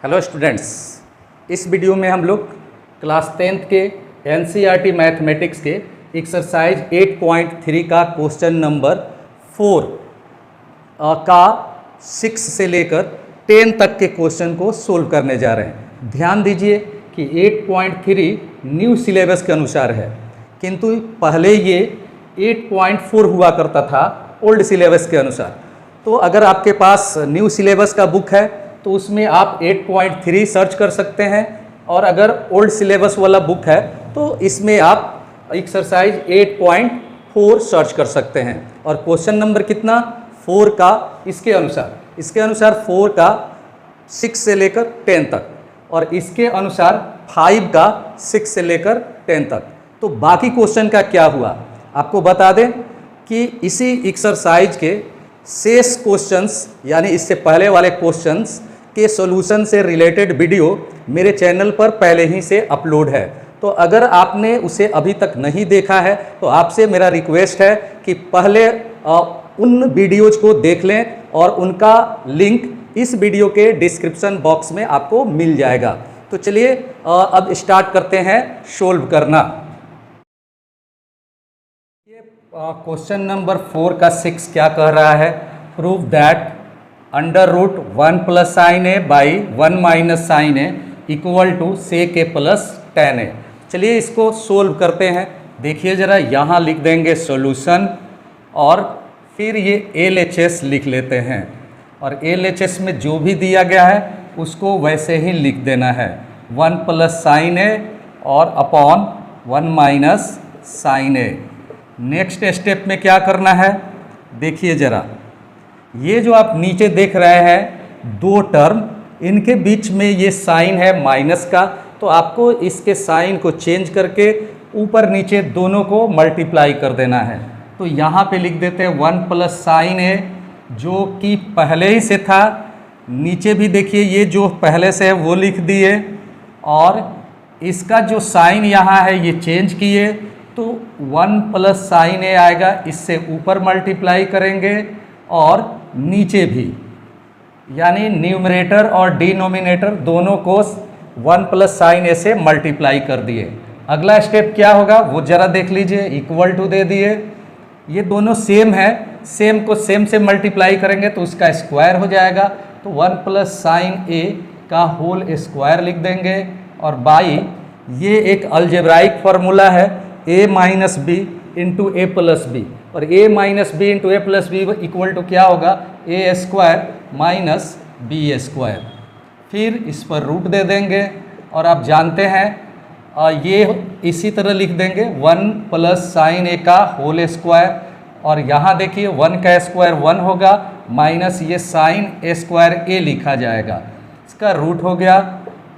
Hello students, इस video में हम लोग क्लास 10th के एनसीईआरटी मैथमेटिक्स के एक्सरसाइज 8.3 का क्वेश्चन नंबर 4 का 6 से लेकर 10 तक के क्वेश्चन को सोल्व करने जा रहे हैं। ध्यान दीजिए कि 8.3 न्यू सिलेबस के अनुसार है, किंतु पहले ये 8.4 हुआ करता था ओल्ड सिलेबस के अनुसार। तो अगर आपके पास न्यू सिलेबस का बुक है तो उसमें आप 8.3 सर्च कर सकते हैं, और अगर ओल्ड सिलेबस वाला बुक है तो इसमें आप एक्सरसाइज 8.4 सर्च कर सकते हैं। और क्वेश्चन नंबर कितना 4 का इसके अनुसार 4 का 6 से लेकर 10 तक, और इसके अनुसार 5 का 6 से लेकर 10 तक। तो बाकी क्वेश्चन का क्या हुआ आपको बता दें कि इसी एक्सरसाइज के शेष क्वेश्चंस यानी इससे पहले वाले क्वेश्चंस के सॉल्यूशन से रिलेटेड वीडियो मेरे चैनल पर पहले ही से अपलोड है। तो अगर आपने उसे अभी तक नहीं देखा है तो आपसे मेरा रिक्वेस्ट है कि पहले उन वीडियोज को देख लें, और उनका लिंक इस वीडियो के डिस्क्रिप्शन बॉक्स में आपको मिल जाएगा। तो चलिए अब स्टार्ट करते हैं सोल्व करना। क्वेश्चन नंबर 4 का 6 क्या कह रहा है? Prove that under root 1 plus sign A by 1 minus sign A equal to sec A plus tan A. चलिए इसको सोल्व करते हैं। देखिए ज़रा, यहाँ लिख देंगे सॉल्यूशन और फिर ये LHS लिख लेते हैं, और LHS में जो भी दिया गया है उसको वैसे ही लिख देना है। 1 प्लस साइन ए और अपॉन 1 माइनस साइन ए। नेक्स्ट स्टेप में क्या करना है? देखिए ज़रा, ये जो आप नीचे देख रहे हैं दो टर्म, इनके बीच में ये साइन है माइनस का, तो आपको इसके साइन को चेंज करके ऊपर नीचे दोनों को मल्टीप्लाई कर देना है। तो यहाँ पे लिख देते हैं 1 प्लस साइन ए, जो कि पहले ही से था। नीचे भी देखिए ये जो पहले से है वो लिख दिए, और इसका जो साइन यहाँ है ये चेंज किए, तो 1 प्लस साइन ए आएगा, इससे ऊपर मल्टीप्लाई करेंगे और नीचे भी, यानी न्यूमरेटर और डिनोमिनेटर दोनों को 1 प्लस साइन ए से मल्टीप्लाई कर दिए। अगला स्टेप क्या होगा वो जरा देख लीजिए। इक्वल टू दे दिए, ये दोनों सेम है, सेम को सेम से मल्टीप्लाई करेंगे तो उसका स्क्वायर हो जाएगा। तो 1 प्लस साइन ए का होल स्क्वायर लिख देंगे, और बाई ये एक अलजेब्राइक फार्मूला है a minus b into a plus b, और a minus b into a plus b equal to क्या होगा? A square minus b square. फिर इस पर रूट दे देंगे, और आप जानते हैं ये इसी तरह लिख देंगे 1 प्लस साइन ए का होल स्क्वायर, और यहाँ देखिए 1 का स्क्वायर 1 होगा, माइनस ये साइन ए स्क्वायर ए लिखा जाएगा, इसका रूट हो गया।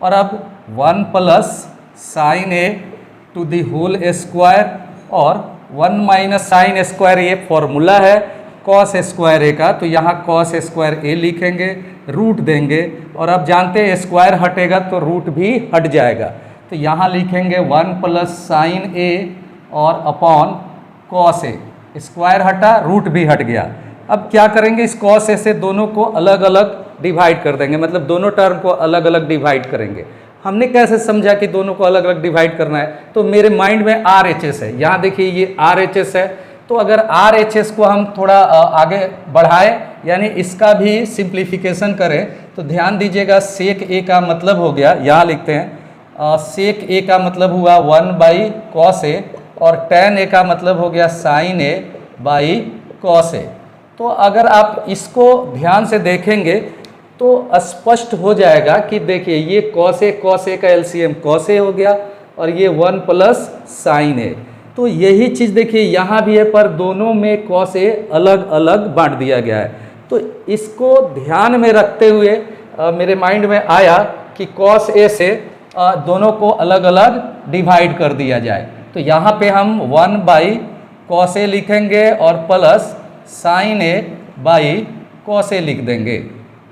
और अब 1 plus sign a to the whole square, और 1 माइनस साइन स्क्वायर ये फॉर्मूला है कॉस स्क्वायर ए का, तो यहाँ कॉस स्क्वायर ए लिखेंगे, रूट देंगे, और अब जानते हैं स्क्वायर हटेगा तो रूट भी हट जाएगा। तो यहाँ लिखेंगे 1 प्लस साइन ए और अपॉन कॉस ए, स्क्वायर हटा रूट भी हट गया। अब क्या करेंगे? इस कॉस ए से दोनों को अलग अलग डिवाइड कर देंगे, मतलब दोनों टर्म को अलग अलग डिवाइड करेंगे। हमने कैसे समझा कि दोनों को अलग अलग डिवाइड करना है? तो मेरे माइंड में RHS है, यहाँ देखिए ये RHS है, तो अगर RHS को हम थोड़ा आगे बढ़ाएं, यानी इसका भी सिंप्लीफिकेशन करें, तो ध्यान दीजिएगा सेक ए का मतलब हो गया, यहाँ लिखते हैं सेक ए का मतलब हुआ 1 बाई कॉस ए, और टेन ए का मतलब हो गया साइन ए बाई कॉस ए। तो अगर आप इसको ध्यान से देखेंगे तो स्पष्ट हो जाएगा कि देखिए ये कॉस ए का एलसीएम कॉस ए हो गया, और ये 1 प्लस साइन ए। तो यही चीज़ देखिए यहाँ भी है, पर दोनों में कॉस ए अलग अलग बांट दिया गया है। तो इसको ध्यान में रखते हुए मेरे माइंड में आया कि कॉस ए से दोनों को अलग अलग डिवाइड कर दिया जाए। तो यहाँ पे हम 1 बाई कॉस ए लिखेंगे और plus sign A by cos A लिख देंगे,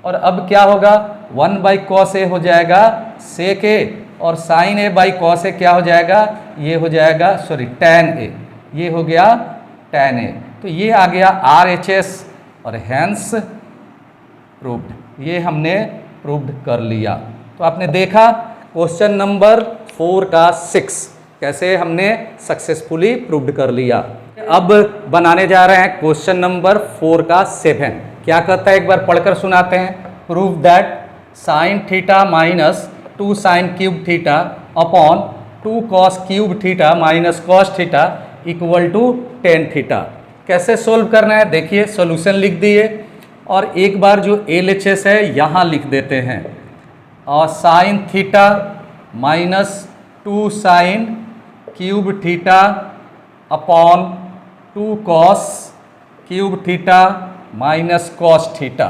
और अब क्या होगा? 1 बाई कॉस ए हो जाएगा सेक ए, और साइन ए बाई कॉस ए क्या हो जाएगा? ये हो जाएगा टेन ए, ये हो गया टेन ए। तो ये आ गया RHS, और हैंस प्रूव्ड, ये हमने प्रूव्ड कर लिया। तो आपने देखा क्वेश्चन नंबर 4 का 6 कैसे हमने सक्सेसफुली प्रूव्ड कर लिया। अब बनाने जा रहे हैं क्वेश्चन नंबर 4 का 7। क्या कहता है एक बार पढ़कर सुनाते हैं। Prove that sin theta minus 2 sin cube theta upon 2 cos cube theta minus cos theta equal to tan theta. कैसे सोल्व करना है देखिए, सॉल्यूशन लिख दिए और एक बार जो LHS है यहाँ लिख देते हैं। और sign theta minus 2 sin cube theta upon 2 cos cube theta minus cos theta.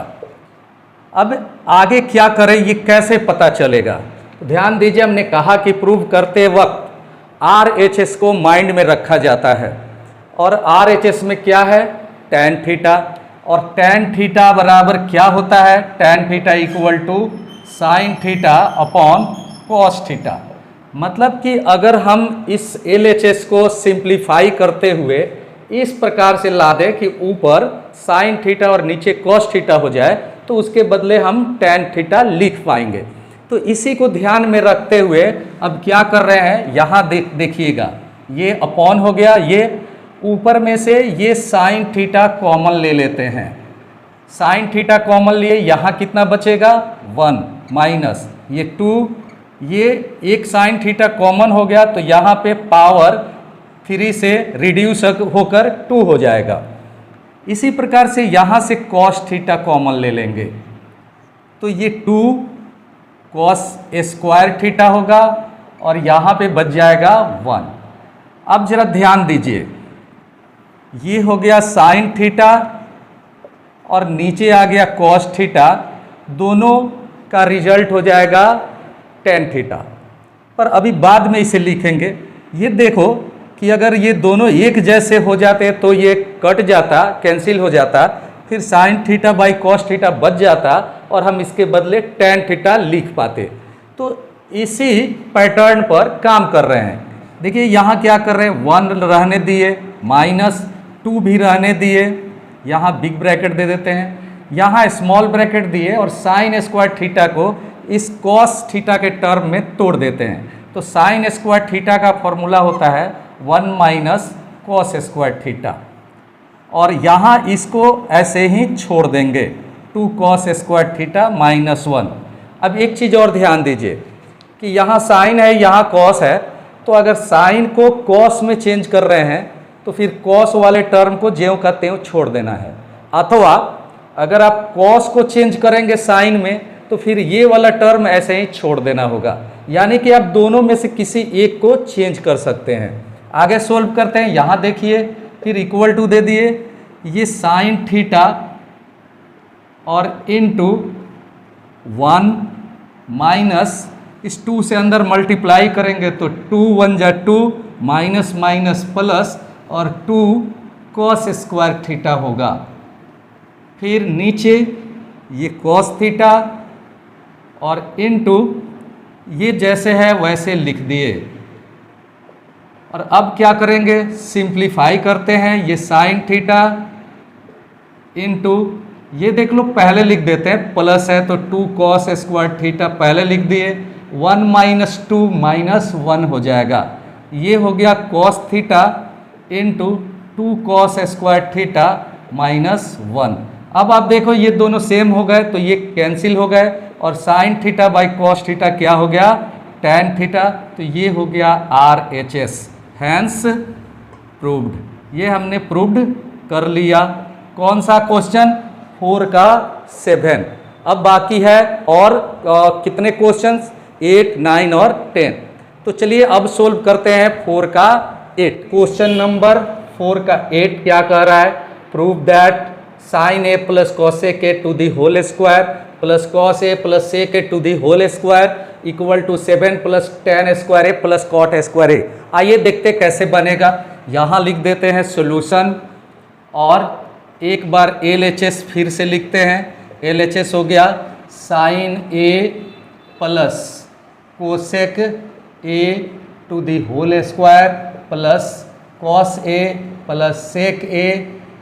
अब आगे क्या करें ये कैसे पता चलेगा, तो ध्यान दीजिए हमने कहा कि प्रूव करते वक्त RHS को माइंड में रखा जाता है और RHS में क्या है tan थीटा, और tan थीटा बराबर क्या होता है, tan theta equal to sin theta upon cos theta. मतलब कि अगर हम इस LHS को सिंप्लीफाई करते हुए इस प्रकार से ला दें कि ऊपर साइन थीटा और नीचे कॉस थीटा हो जाए तो उसके बदले हम tan थीटा लिख पाएंगे। तो इसी को ध्यान में रखते हुए अब क्या कर रहे हैं, यहाँ देखिएगा ये अपॉन हो गया, ये ऊपर में से ये साइन थीटा कॉमन ले लेते हैं। साइन थीटा कॉमन लिए यहाँ कितना बचेगा 1 माइनस ये 2, ये एक साइन थीटा कॉमन हो गया तो यहाँ पे पावर 3 से रिड्यूस होकर 2 हो जाएगा। इसी प्रकार से यहाँ से कॉस थीटा कॉमन ले लेंगे तो ये 2 कॉस स्क्वायर थीटा होगा और यहाँ पे बच जाएगा 1। अब जरा ध्यान दीजिए, ये हो गया साइन थीटा और नीचे आ गया कॉस थीटा, दोनों का रिजल्ट हो जाएगा tan थीटा। पर अभी बाद में इसे लिखेंगे। ये देखो कि अगर ये दोनों एक जैसे हो जाते तो ये कट जाता, कैंसिल हो जाता, फिर sine theta by cos theta बच जाता और हम इसके बदले tan थीटा लिख पाते। तो इसी पैटर्न पर काम कर रहे हैं। देखिए यहाँ क्या कर रहे हैं, 1 रहने दिए, माइनस 2 भी रहने दिए, यहाँ बिग ब्रैकेट दे देते हैं, यहाँ स्मॉल ब्रैकेट दिए और साइन स्क्वायर थीटा को इस कॉस थीटा के टर्म में तोड़ देते हैं। तो साइन स्क्वायर थीटा का फॉर्मूला होता है 1 माइनस कॉस स्क्वायर थीटा, और यहाँ इसको ऐसे ही छोड़ देंगे 2 कॉस स्क्वायर थीटा माइनस 1। अब एक चीज़ और ध्यान दीजिए कि यहाँ साइन है यहाँ कॉस है, तो अगर साइन को कॉस में चेंज कर रहे हैं तो फिर कॉस वाले टर्म को ज्यों का त्यों छोड़ देना है, अथवा अगर आप कॉस को चेंज करेंगे साइन में तो फिर ये वाला टर्म ऐसे ही छोड़ देना होगा। यानी कि आप दोनों में से किसी एक को चेंज कर सकते हैं। आगे सोल्व करते हैं। यहाँ देखिए फिर इक्वल टू दे दिए, ये साइन थीटा और इनटू 1 माइनस इस 2 से अंदर मल्टीप्लाई करेंगे तो 2 1 जा 2 माइनस माइनस प्लस और 2 कॉस स्क्वायर थीटा होगा। फिर नीचे ये कॉस थीटा और इनटू ये जैसे है वैसे लिख दिए। और अब क्या करेंगे, सिंप्लीफाई करते हैं। ये साइन थीटा इनटू ये देख लो पहले लिख देते हैं, प्लस है तो 2 कॉस स्क्वायर थीटा पहले लिख दिए, 1 माइनस 2 माइनस 1 हो जाएगा। ये हो गया cos theta into 2 cos square theta minus 1। अब आप देखो ये दोनों सेम हो गए तो ये कैंसिल हो गए और sine theta by cos theta क्या हो गया tan थीटा। तो ये हो गया RHS, हैंस प्रूव्ड। ये हमने प्रूव्ड कर लिया। कौन सा क्वेश्चन, 4 का 7। अब बाकी है और कितने क्वेश्चंस, 8 9 और 10। तो चलिए अब सोल्व करते हैं 4 का 8। क्वेश्चन नंबर 4 का 8 क्या कह रहा है, prove that sine A plus cos A के to the whole square plus cos A plus sec A to the whole square equal to 7 plus tan square A plus cot square A. आइए देखते कैसे बनेगा। यहाँ लिख देते हैं solution और एक बार LHS फिर से लिखते हैं। LHS हो गया sin A plus cosec a to the whole square plus cos A plus sec A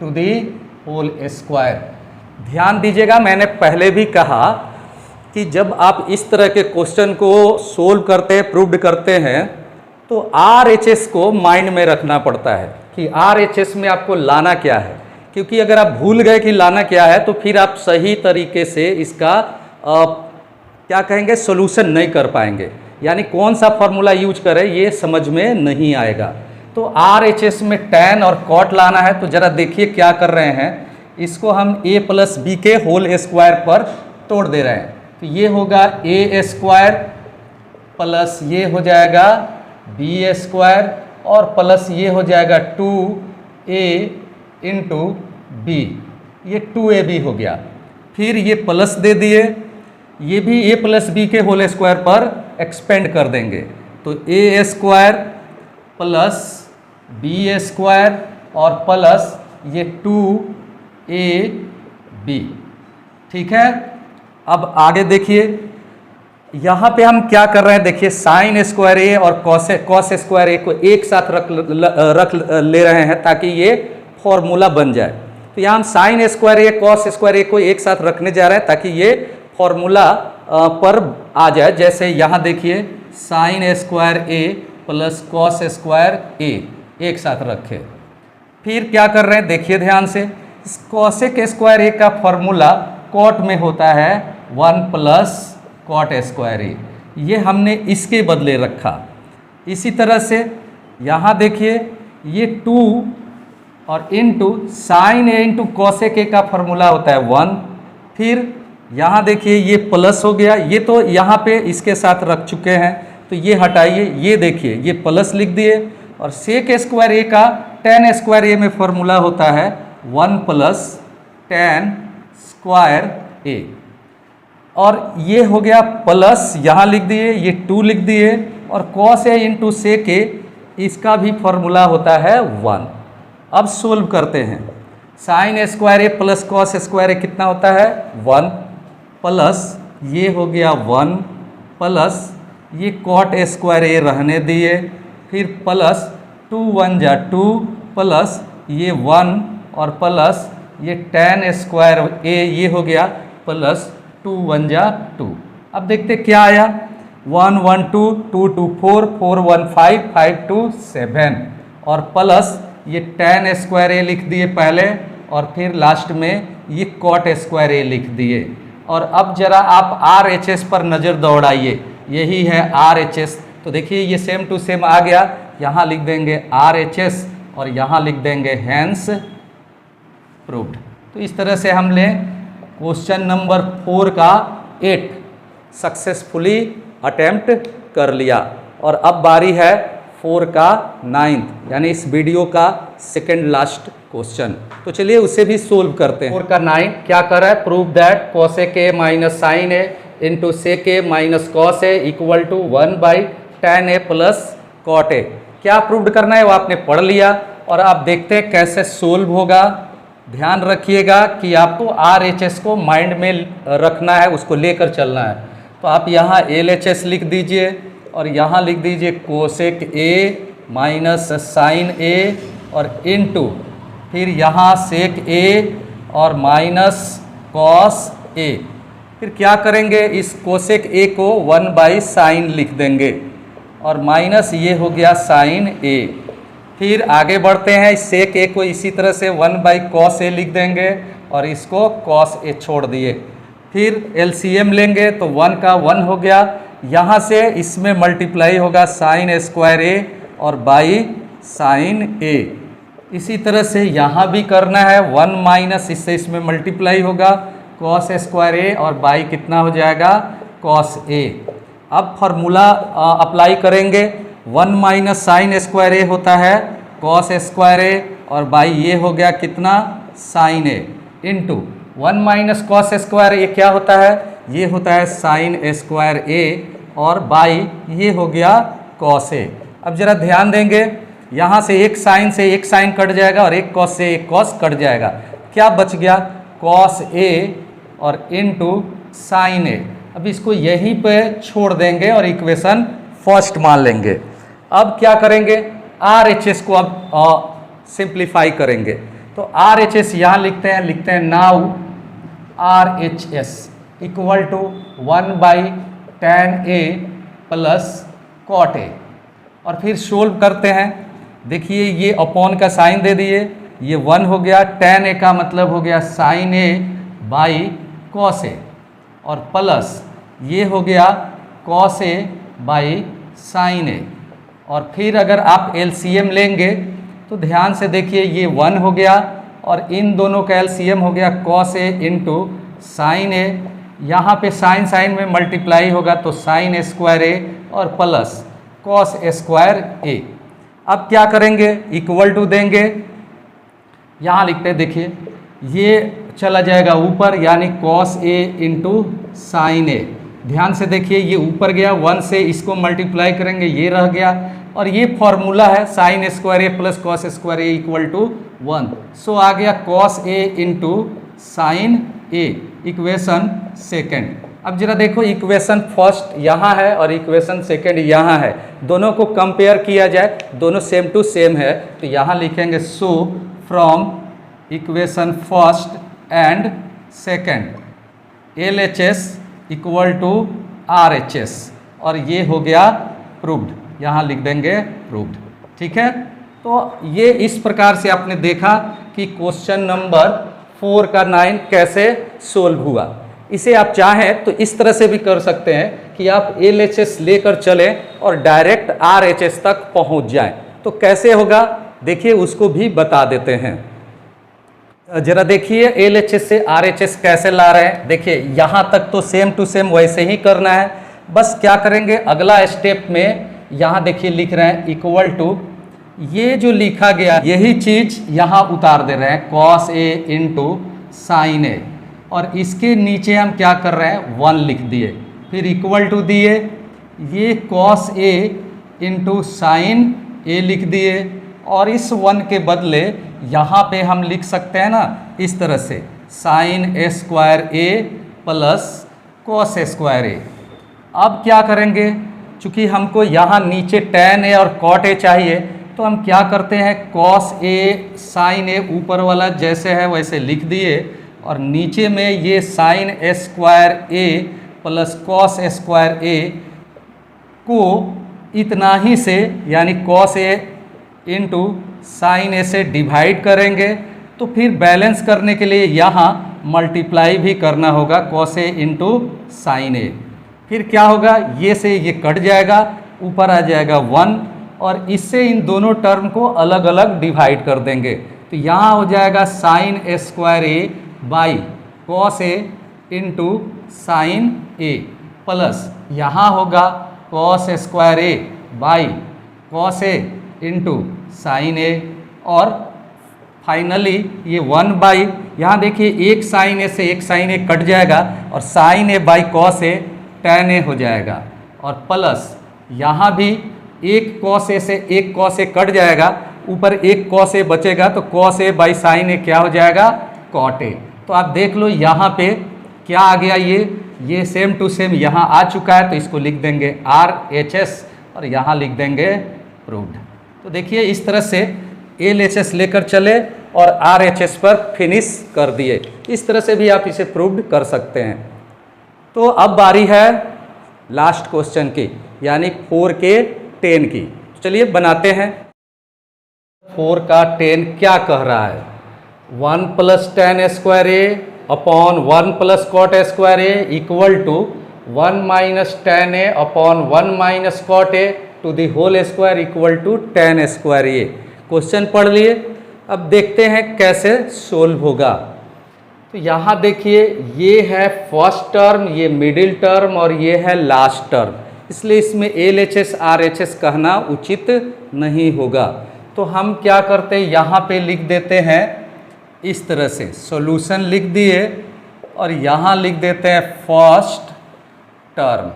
to the whole square. ध्यान दीजिएगा, मैंने पहले भी कहा कि जब आप इस तरह के क्वेश्चन को सोल्व करते हैं, प्रूव्ड करते हैं, तो RHS को माइंड में रखना पड़ता है कि RHS में आपको लाना क्या है, क्योंकि अगर आप भूल गए कि लाना क्या है तो फिर आप सही तरीके से इसका क्या कहेंगे सॉल्यूशन नहीं कर पाएंगे, यानी कौन सा फॉर्मूला यूज करें ये समझ में नहीं आएगा। तो RHS में tan और cot लाना है, तो ज़रा देखिए क्या कर रहे हैं, इसको हम a प्लस बी के होल स्क्वायर पर तोड़ दे रहे हैं। तो ये होगा a स्क्वायर प्लस ये हो जाएगा b स्क्वायर और प्लस ये हो जाएगा 2a इंटू बी, ये 2ab हो गया। फिर ये प्लस दे दिए, ये भी a प्लस बी के होल स्क्वायर पर एक्सपेंड कर देंगे, तो a square plus b square और प्लस ये 2ab। ठीक है, अब आगे देखिए, यहाँ पे हम क्या कर रहे हैं, देखिए साइन स्क्वायर ए और कॉस स्क्वायर ए को एक साथ रख ले रहे हैं ताकि ये फॉर्मूला बन जाए। तो यहाँ हम साइन स्क्वायर ए कॉस स्क्वायर ए को एक साथ रखने जा रहे हैं ताकि ये फॉर्मूला पर आ जाए। जैसे यहाँ देखिए साइन स्क्वायर ए प्लस कॉस स्क्वायर ए एक साथ रखे। फिर क्या कर रहे हैं, देखिए ध्यान से, कॉसेक स्क्वायर ए का फॉर्मूला कॉट में होता है 1 प्लस कॉट स्क्वायर ए, ये हमने इसके बदले रखा। इसी तरह से यहाँ देखिए ये 2 और into sine a into cosec ए का फॉर्मूला होता है 1। फिर यहाँ देखिए ये प्लस हो गया, ये तो यहाँ पे इसके साथ रख चुके हैं तो ये हटाइए, ये देखिए ये प्लस लिख दिए। और सेक स्क्वायर ए का tan स्क्वायर ए में फॉर्मूला होता है 1 प्लस tan स्क्वायर ए, और ये हो गया प्लस यहाँ लिख दिए, ये 2 लिख दिए, और कॉस ए इंटू सेक ए इसका भी फॉर्मूला होता है 1। अब सोल्व करते हैं, साइन स्क्वायर ए प्लस कॉस स्क्वायर ए कितना होता है 1, प्लस ये हो गया 1 प्लस ये कॉट स्क्वायर ए रहने दिए, फिर प्लस 2 1 जा 2 प्लस ये 1 और प्लस ये tan स्क्वायर ए ये हो गया प्लस 2 1 जा 2। अब देखते क्या आया, 1 1 2 2 2 4 4 1 5 5 2 7 और प्लस ये tan स्क्वायर ए लिख दिए पहले और फिर लास्ट में ये कॉट स्क्वायर ए लिख दिए। और अब जरा आप RHS पर नज़र दौड़ाइए, यही है RHS। तो देखिए ये सेम टू सेम आ गया, यहाँ लिख देंगे RHS और यहाँ लिख देंगे हैंस प्रूव्ड। तो इस तरह से हमने क्वेश्चन नंबर 4 का 8 सक्सेसफुली अटेम्प्ट कर लिया। और अब बारी है 4 का 9th, यानी इस वीडियो का सेकेंड लास्ट क्वेश्चन। तो चलिए उसे भी सोल्व करते हैं। 4 का 9 क्या कर रहा है, prove that cosec a minus sign a into sec a minus cos a equal to 1/tan a plus cot a. क्या प्रूव करना है वो आपने पढ़ लिया, और आप देखते हैं कैसे सोल्व होगा। ध्यान रखिएगा कि आपको RHS को माइंड में रखना है, उसको लेकर चलना है। तो आप यहाँ LHS लिख दीजिए और यहाँ लिख दीजिए cosec A minus sign A और इनटू फिर यहाँ सेक ए और माइनस कॉस ए। फिर क्या करेंगे, इस कोसेक ए को 1/sin लिख देंगे और माइनस ये हो गया साइन ए। फिर आगे बढ़ते हैं, सेक ए को इसी तरह से 1/cos ए लिख देंगे और इसको cos ए छोड़ दिए। फिर LCM लेंगे तो 1 का 1 हो गया, यहाँ से इसमें मल्टीप्लाई होगा साइन स्क्वायर ए और बाई साइन ए। इसी तरह से यहाँ भी करना है, 1 माइनस इससे इसमें मल्टीप्लाई होगा cos स्क्वायर ए और बाई कितना हो जाएगा cos ए। अब फार्मूला अप्लाई करेंगे, 1 माइनस साइन स्क्वायर ए होता है cos स्क्वायर ए और बाई ये हो गया कितना sign a into 1 minus cos square ए क्या होता है, ये होता है साइन स्क्वायर ए और बाई ये हो गया cos ए। अब जरा ध्यान देंगे, यहाँ से एक साइन से एक साइन कट जाएगा और एक cos से एक cos कट जाएगा, क्या बच गया cos ए और इंटू साइन ए। अब इसको यहीं पे छोड़ देंगे और इक्वेशन फर्स्ट मान लेंगे। अब क्या करेंगे, RHS को अब सिंप्लीफाई करेंगे। तो RHS यहाँ लिखते हैं now RHS equal to 1/tan a plus cot a. और फिर सोल्व करते हैं। देखिए ये अपॉन का साइन दे दिए, ये 1 हो गया, tan a का मतलब हो गया साइन ए बाई कॉस ए, और प्लस ये हो गया cos A by sine A. और फिर अगर आप एलसीएम लेंगे तो ध्यान से देखिए ये 1 हो गया और इन दोनों का एलसीएम हो गया कॉस ए इंटू साइन ए। यहाँ पे साइन साइन में मल्टीप्लाई होगा तो साइन ए स्क्वायर ए और प्लस कॉस ए स्क्वायर ए। अब क्या करेंगे, इक्वल टू देंगे, यहाँ लिखते हैं, देखिए ये चला जाएगा ऊपर यानी कॉस ए इंटू साइन ए। ध्यान से देखिए ये ऊपर गया, 1 से इसको मल्टीप्लाई करेंगे, ये रह गया, और ये फॉर्मूला है sin square A plus cos square a equal to 1। So आ गया cos A into sign a, equation second. अब जरा देखो इक्वेशन फर्स्ट यहाँ है और इक्वेशन सेकेंड यहाँ है, दोनों को कंपेयर किया जाए, दोनों सेम टू सेम है, तो यहाँ लिखेंगे so from equation first and second LHS equal to RHS, और ये हो गया प्रूव्ड, यहाँ लिख देंगे प्रूव्ड। ठीक है, तो ये इस प्रकार से आपने देखा कि क्वेश्चन नंबर 4 का 9 कैसे सोल्व हुआ। इसे आप चाहें तो इस तरह से भी कर सकते हैं कि आप LHS लेकर चलें और डायरेक्ट RHS तक पहुंच जाएं। तो कैसे होगा देखिए, उसको भी बता देते हैं। जरा देखिए LHS से RHS कैसे ला रहे हैं। देखिए यहाँ तक तो सेम टू सेम वैसे ही करना है, बस क्या करेंगे अगला स्टेप में, यहाँ देखिए लिख रहे हैं इक्वल टू, ये जो लिखा गया यही चीज यहाँ उतार दे रहे हैं cos A into sign A, और इसके नीचे हम क्या कर रहे हैं 1 लिख दिए, फिर इक्वल टू दिए, ये कॉस ए इंटू साइन ए लिख दिए, और इस 1 के बदले यहाँ पे हम लिख सकते हैं ना इस तरह से sign A square A plus cos A square ए। अब क्या करेंगे, चूँकि हमको यहाँ नीचे tan ए और cot ए चाहिए, तो हम क्या करते हैं cos ए साइन ए ऊपर वाला जैसे है वैसे लिख दिए, और नीचे में ये sign A square A plus cos A square ए को इतना ही से यानी cos ए इंटू साइन ए से डिवाइड करेंगे, तो फिर बैलेंस करने के लिए यहाँ मल्टीप्लाई भी करना होगा cos ए इंटू साइन ए। फिर क्या होगा, ये से ये कट जाएगा, ऊपर आ जाएगा 1, और इससे इन दोनों टर्म को अलग अलग डिवाइड कर देंगे, तो यहाँ हो जाएगा sine A square A by cos A into sign A, plus यहाँ होगा cos square A by cos A into sign A, और फाइनली ये 1 बाई, यहाँ देखिए एक साइन ए से एक साइन ए कट जाएगा, और sin A by cos a tan a हो जाएगा, और प्लस यहाँ भी एक कॉस ए से एक कॉस ए कट जाएगा, ऊपर एक कॉस ए बचेगा, तो कॉस ए बाई साइन ए क्या हो जाएगा कॉट ए। तो आप देख लो यहाँ पे क्या आ गया, ये सेम टू सेम यहाँ आ चुका है, तो इसको लिख देंगे RHS और यहाँ लिख देंगे प्रूव्ड। तो देखिए इस तरह से LHS लेकर चले और RHS पर फिनिश कर दिए, इस तरह से भी आप इसे प्रूव्ड कर सकते हैं। तो अब बारी है लास्ट क्वेश्चन की, यानी 4 के 10 की। चलिए बनाते हैं। 4 का 10 क्या कह रहा है, 1 plus tan A square a upon 1 plus cot A square a equal to 1 minus tan a upon 1 minus cot a to the whole square equal to tan A square a. Question पढ़ लिए, अब देखते हैं कैसे solve होगा। तो यहाँ देखिए ये है फर्स्ट टर्म, ये मिडिल टर्म और ये है लास्ट टर्म, इसलिए इसमें LHS RHS कहना उचित नहीं होगा। तो हम क्या करते हैं, यहाँ पे लिख देते हैं इस तरह से, सॉल्यूशन लिख दिए और यहाँ लिख देते हैं फर्स्ट टर्म,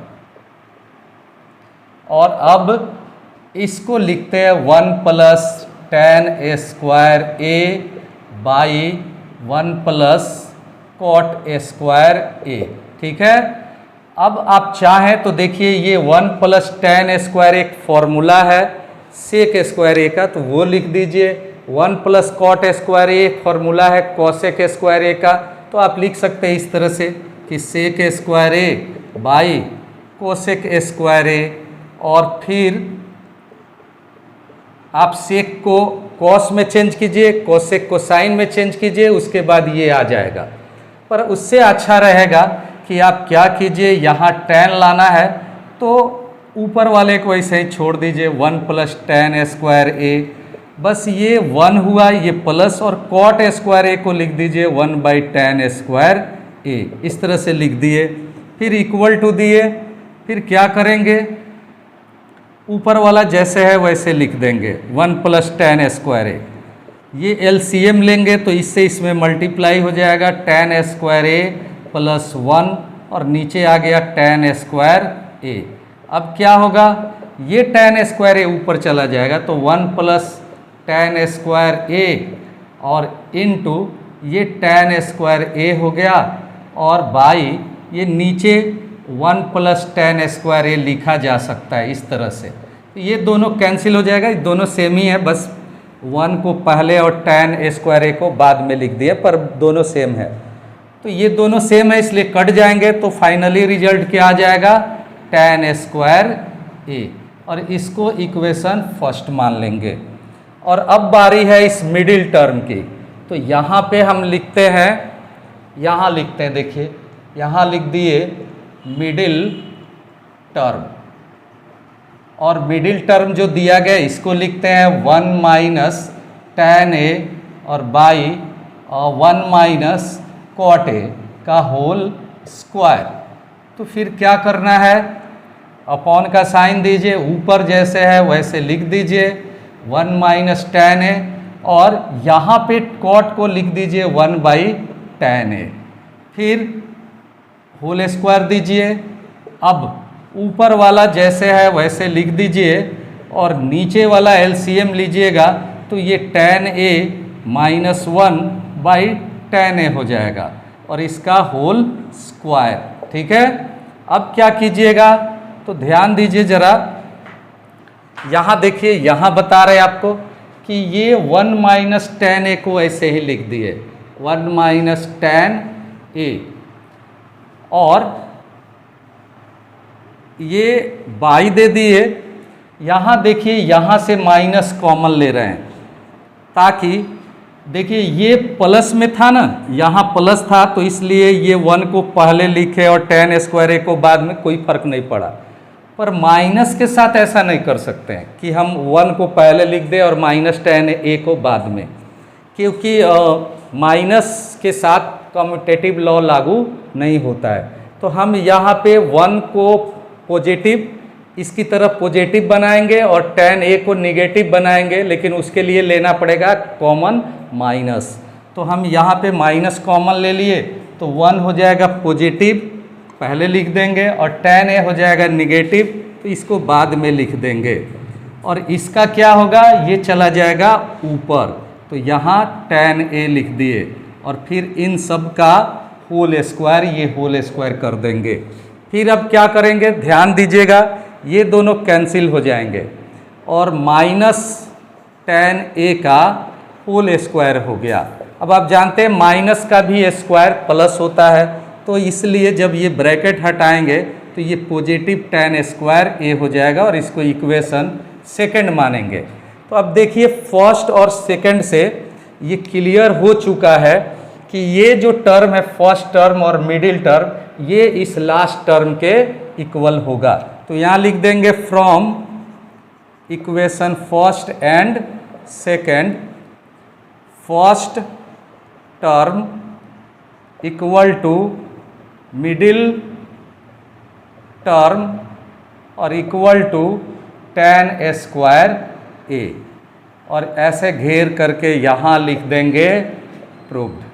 और अब इसको लिखते हैं 1 plus tan A square A by 1 plus cot A square A. ठीक है, अब आप चाहें तो देखिए ये 1 प्लस tan ए स्क्वायर एक फॉर्मूला है सेक स्क्वायर ए का, तो वो लिख दीजिए। 1 plus cot A square a formula है कॉसेक स्क्वायर ए का, तो आप लिख सकते हैं इस तरह से कि sec square A by cosec square ए, और फिर आप सेक को कॉस में चेंज कीजिए, कोसेक को साइन में चेंज कीजिए, उसके बाद ये आ जाएगा। पर उससे अच्छा रहेगा कि आप क्या कीजिए, यहाँ tan लाना है तो ऊपर वाले को ऐसे ही छोड़ दीजिए, 1 प्लस tan स्क्वायर ए, बस ये 1 हुआ, ये प्लस, और cot स्क्वायर ए को लिख दीजिए 1 बाई tan स्क्वायर ए, इस तरह से लिख दिए। फिर इक्वल टू दिए, फिर क्या करेंगे, ऊपर वाला जैसे है वैसे लिख देंगे 1 प्लस tan स्क्वायर ए, ये एलसीएम लेंगे तो इससे इसमें मल्टीप्लाई हो जाएगा, tan स्क्वायर ए प्लस 1, और नीचे आ गया tan स्क्वायर ए। अब क्या होगा, ये tan स्क्वायर ए ऊपर चला जाएगा तो 1 प्लस tan स्क्वायर ए और इनटू ये tan स्क्वायर ए हो गया, और बाई ये नीचे 1 प्लस tan स्क्वायर ए लिखा जा सकता है इस तरह से। ये दोनों कैंसिल हो जाएगा, दोनों सेम ही है, बस 1 को पहले और tan स्क्वायर ए को बाद में लिख दिए, पर दोनों सेम है। तो ये दोनों सेम है इसलिए कट जाएंगे, तो फाइनली रिजल्ट क्या आ जाएगा, tan स्क्वायर ए, और इसको इक्वेशन फर्स्ट मान लेंगे। और अब बारी है इस मिडिल टर्म की, तो यहाँ पे हम लिखते हैं, यहाँ लिखते हैं, देखिए यहाँ लिख दिए मिडिल टर्म, और मिडिल टर्म जो दिया गया इसको लिखते हैं 1 माइनस tan ए और बाई 1 माइनस कॉट ए का होल स्क्वायर। तो फिर क्या करना है, अपॉन का साइन दीजिए, ऊपर जैसे है वैसे लिख दीजिए 1 माइनस tan ए, और यहाँ पे कॉट को लिख दीजिए 1 बाई tan ए, फिर होल स्क्वायर दीजिए। अब ऊपर वाला जैसे है वैसे लिख दीजिए, और नीचे वाला एलसीएम लीजिएगा तो ये tan A minus 1 by tan a हो जाएगा, और इसका होल स्क्वायर, ठीक है। अब क्या कीजिएगा, तो ध्यान दीजिए ज़रा, यहाँ देखिए, यहाँ बता रहे आपको कि ये 1 माइनस tan ए को ऐसे ही लिख दिए 1 माइनस tan ए, और ये बाई दे दिए। यहाँ देखिए, यहाँ से माइनस कॉमन ले रहे हैं, ताकि देखिए ये प्लस में था ना, यहाँ प्लस था तो इसलिए ये 1 को पहले लिखे और tan स्क्वायर ए को बाद में, कोई फर्क नहीं पड़ा। पर माइनस के साथ ऐसा नहीं कर सकते हैं कि हम 1 को पहले लिख दें और माइनस tan ए को बाद में, क्योंकि माइनस के साथ कम्यूटेटिव लॉ लागू नहीं होता है। तो हम यहाँ पे 1 को पॉजिटिव, इसकी तरफ पॉजिटिव बनाएंगे और tan ए को निगेटिव बनाएंगे, लेकिन उसके लिए लेना पड़ेगा कॉमन माइनस। तो हम यहाँ पे माइनस कॉमन ले लिए तो 1 हो जाएगा पॉजिटिव, पहले लिख देंगे, और tan ए हो जाएगा निगेटिव, तो इसको बाद में लिख देंगे। और इसका क्या होगा, ये चला जाएगा ऊपर, तो यहाँ tan ए लिख दिए, और फिर इन सब का होल स्क्वायर, ये होल स्क्वायर कर देंगे। फिर अब क्या करेंगे, ध्यान दीजिएगा, ये दोनों कैंसिल हो जाएंगे, और माइनस tan ए का होल स्क्वायर हो गया। अब आप जानते हैं माइनस का भी स्क्वायर प्लस होता है, तो इसलिए जब ये ब्रैकेट हटाएंगे तो ये पॉजिटिव tan स्क्वायर ए हो जाएगा, और इसको इक्वेशन सेकंड मानेंगे। तो अब देखिए फर्स्ट और सेकंड से ये क्लियर हो चुका है कि ये जो टर्म है, फर्स्ट टर्म और मिडिल टर्म, ये इस लास्ट टर्म के इक्वल होगा। तो यहाँ लिख देंगे from equation first and second, first term equal to middle term और इक्वल टू tan स्क्वायर ए, और ऐसे घेर करके यहाँ लिख देंगे प्रूव्ड।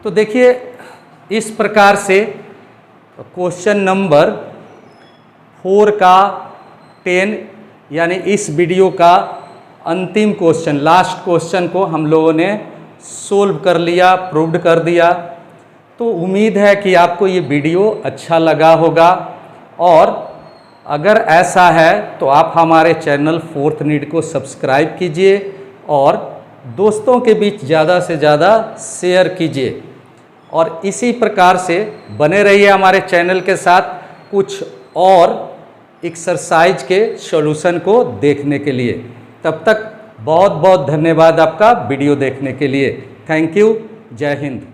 तो देखिए इस प्रकार से क्वेश्चन नंबर 4 का 10 यानी इस वीडियो का अंतिम क्वेश्चन, लास्ट क्वेश्चन को हम लोगों ने सोल्व कर लिया, प्रूव्ड कर दिया। तो उम्मीद है कि आपको ये वीडियो अच्छा लगा होगा, और अगर ऐसा है तो आप हमारे चैनल फोर्थ नीड को सब्सक्राइब कीजिए और दोस्तों के बीच ज़्यादा से ज़्यादा शेयर कीजिए और इसी प्रकार से बने रहिए हमारे चैनल के साथ कुछ और एक्सरसाइज के सॉल्यूशन को देखने के लिए। तब तक बहुत बहुत धन्यवाद आपका वीडियो देखने के लिए। Thank you. जय हिंद।